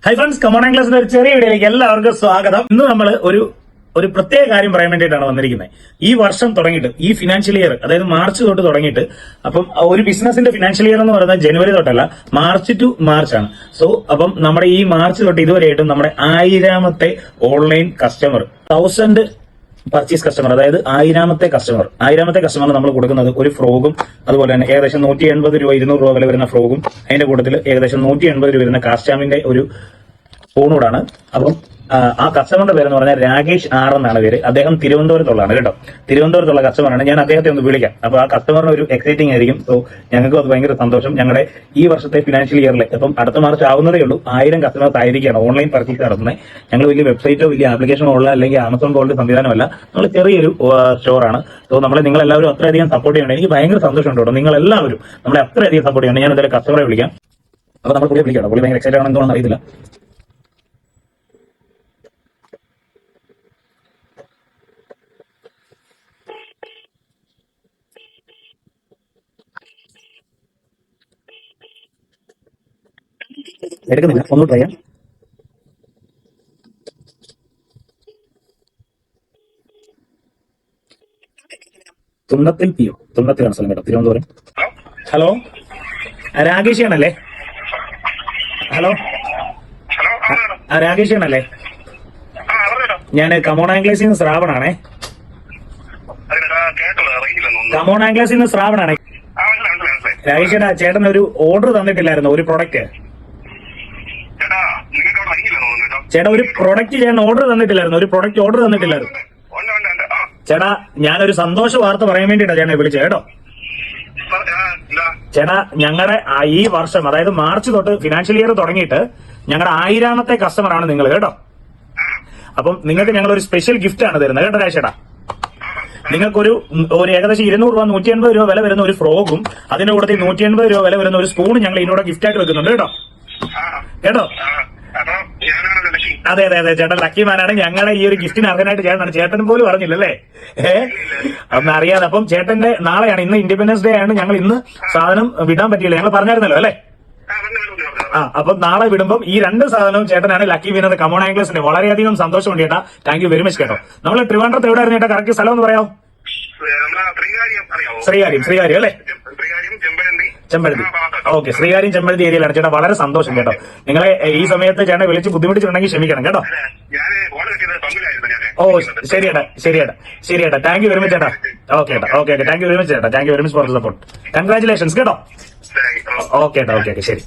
Hi friends, come on ക്ലാസ്സിന്റെ ഒരു ചെറിയ വീഡിയോയിലേക്ക് എല്ലാവർക്കും സ്വാഗതം. ഇന്ന് നമ്മൾ ഒരു പ്രത്യേക കാര്യം പറയാൻ വേണ്ടിയിട്ടാണ് വന്നിരിക്കുന്നത്. ഈ വർഷം തുടങ്ങിയിട്ട്, ഈ ഫിനാൻഷ്യൽ ഇയർ, അതായത് മാർച്ച് തൊട്ട് തുടങ്ങിയിട്ട്, അപ്പം ഒരു ബിസിനസിന്റെ ഫിനാൻഷ്യൽ ഇയർ എന്ന് പറയുന്നത് ജനുവരി തൊട്ടല്ല, മാർച്ച് ടു മാർച്ച് ആണ്. സോ അപ്പം നമ്മുടെ ഈ മാർച്ച് തൊട്ട് ഇതുവരെയായിട്ടും നമ്മുടെ 1000ാമത്തെ ഓൺലൈൻ കസ്റ്റമർ, 1000 പർച്ചേസ് കസ്റ്റമർ, അതായത് 1000ാമത്തെ കസ്റ്റമർ നമ്മൾ കൊടുക്കുന്നത് ഒരു ഫ്രോഗും, അതുപോലെ തന്നെ ഏകദേശം 180 രൂപ 200 രൂപ വില വരുന്ന ഫ്രോഗും, അതിന്റെ കൂട്ടത്തിൽ ഏകദേശം 180 രൂപ വരുന്ന കാസ്റ്റാമിന്റെ ഒരു ഫോണോടാണ്. അപ്പം ആ കസ്റ്റമറുടെ പേരെന്ന് പറഞ്ഞാൽ രാകേഷ് ആർ എന്നാണ് പേര്. അദ്ദേഹം തിരുവനന്തപുരത്തുള്ളതാണ് കേട്ടോ. തിരുവനന്തപുരത്തുള്ള കസ്റ്റമറാണ്. ഞാൻ അദ്ദേഹത്തെ ഒന്ന് വിളിക്കാം. അപ്പൊ ആ കസ്റ്റമറിന് ഒരു എക്സൈറ്റിംഗ് ആയിരിക്കും. സോ ഞങ്ങൾക്ക് അത് ഭയങ്കര സന്തോഷം. ഞങ്ങളുടെ ഈ വർഷത്തെ ഫിനാൻഷ്യൽ ഇയറിൽ ഇപ്പം അടുത്ത മാർച്ച് ആവുന്നതേ ഉള്ളൂ. 1000 കസ്റ്റമേഴ്സ് ആയിരിക്കുകയാണ് ഓൺലൈൻ പർച്ചേസ് നടത്തുന്നത്. ഞങ്ങൾ വലിയ വെബ്സൈറ്റോ വലിയ ആപ്ലിക്കേഷനോ ഉള്ള അല്ലെങ്കിൽ ആമസോൺ ഗോൾഡ് സംവിധാനമല്ല. നമ്മൾ ചെറിയൊരു സ്റ്റോറാണ്. സോ നിങ്ങളെല്ലാവരും അത്രയധികം സപ്പോർട്ട് ചെയ്യണം. എനിക്ക് ഭയങ്കര സന്തോഷമുണ്ട് കേട്ടോ. നിങ്ങളെല്ലാവരും നമ്മളെ അത്രയധികം സപ്പോർട്ട് ചെയ്യണം. ഞാൻ എന്തായാലും കസ്റ്റമറെ വിളിക്കാം. അപ്പൊ നമ്മൾ പുള്ളിയെ വിളിക്കണം. പുള്ളി ഭയങ്കര എക്സൈറ്റഡ് ആണെന്ന് എന്താണെന്ന് അറിയില്ല. എടുക്കുന്നില്ല, ഒന്ന് ട്രൈ ചെയ്യാം. തുണ്ടത്തിലാണ് സ്ഥലം കേട്ടോ, തിരുവനന്തപുരം. ഹലോ, രാകേഷ് ആണല്ലേ? ഹലോ, രാകേഷ് ആണല്ലേ? ഞാൻ കമോൺ ആംഗ്ലേസിൽ നിന്ന് ശ്രാവണാണേ. കമോൺ ആംഗ്ലേസിൽ നിന്ന് ശ്രാവണാണേ. രാകേഷേട്ടാ, ചേട്ടൻ ഒരു ഓർഡർ തന്നിട്ടില്ലായിരുന്നു, ഒരു പ്രൊഡക്റ്റ്. ചേട്ടാ, ഒരു പ്രൊഡക്റ്റ് ചേട്ടൻ ഓർഡർ തന്നിട്ടില്ലായിരുന്നു, ഒരു പ്രൊഡക്റ്റ് ഓർഡർ തന്നിട്ടില്ലായിരുന്നു. ചേട്ടാ, ഞാനൊരു സന്തോഷ വാർത്ത പറയാൻ വേണ്ടിയിട്ടാണ് ചേട്ടനെ വിളിച്ചത് കേട്ടോ. ചേട്ടാ, ഞങ്ങളുടെ ഈ വർഷം, അതായത് മാർച്ച് തൊട്ട് ഫിനാൻഷ്യൽ ഇയർ തുടങ്ങിയിട്ട് ഞങ്ങളുടെ 1000ാമത്തെ കസ്റ്റമറാണ് നിങ്ങൾ കേട്ടോ. അപ്പം നിങ്ങൾക്ക് ഞങ്ങൾ ഒരു സ്പെഷ്യൽ ഗിഫ്റ്റ് ആണ് തരുന്നത് കേട്ടോ രാജേട്ടാ. നിങ്ങൾക്കൊരു ഏകദേശം 200 രൂപ 180 രൂപ വില വരുന്ന ഒരു ഫ്രോഗും, അതിന്റെ കൂട്ടത്തിൽ 180 രൂപ വില വരുന്ന ഒരു സ്പൂണും ഞങ്ങൾ ഇതിനോട് ഗിഫ്റ്റ് ആയിട്ട് വെക്കുന്നുണ്ട് കേട്ടോ. കേട്ടോ, അതെ അതെ അതെ, ചേട്ടൻ ലക്കി മാനാണ്. ഞങ്ങളുടെ ഈ ഒരു ഗിഫ്റ്റിന് അർഹനായിട്ട് ചേട്ടനാണ്. ചേട്ടനും പോലും അറിഞ്ഞില്ലല്ലേ? അന്ന് അറിയാതെ. അപ്പം ചേട്ടന്റെ നാളെയാണ്, ഇന്ന് ഇൻഡിപെൻഡൻസ് ഡേ ആണ്. ഞങ്ങൾ ഇന്ന് സാധനം വിടാൻ പറ്റിയില്ല, ഞങ്ങൾ പറഞ്ഞായിരുന്നല്ലോ അല്ലേ? അപ്പം നാളെ വിടുമ്പോൾ ഈ 2 സാധനവും ചേട്ടനാണ് ലക്കി വിനർ കമോൺ ആംഗ്ലേഴ്സിന്റെ. വളരെയധികം സന്തോഷമുണ്ട് ചേട്ടാ. താങ്ക് യു വെരി മച്ച് കേട്ടോ. നമ്മൾ ട്രിവാൻഡ്രത്ത് എവിടെ ആയിരുന്നു ചേട്ടാ? കറക്റ്റ് സ്ഥലം ഒന്ന് പറയാമോ? ശ്രീകാര്യം അല്ലേ? ചെമ്പഴന്തി. ഓക്കെ, ശ്രീകാര്യം ചെമ്പഴന്തി ഏരിയയിലാണ് ചേട്ടാ. വളരെ സന്തോഷം കേട്ടോ. നിങ്ങളെ ഈ സമയത്ത് ചേട്ടനെ വിളിച്ച് ബുദ്ധിമുട്ടിച്ചിട്ടുണ്ടെങ്കിൽ ക്ഷമിക്കണം കേട്ടോ. ഓ ശരിയേട്ടാ. താങ്ക് യു വെരി മച്ച് ചേട്ടാ. Okay thank you very much ചേട്ടാ. Thank you very much for the support. Congratulations കേട്ടോ. ഓക്കെ ശരി.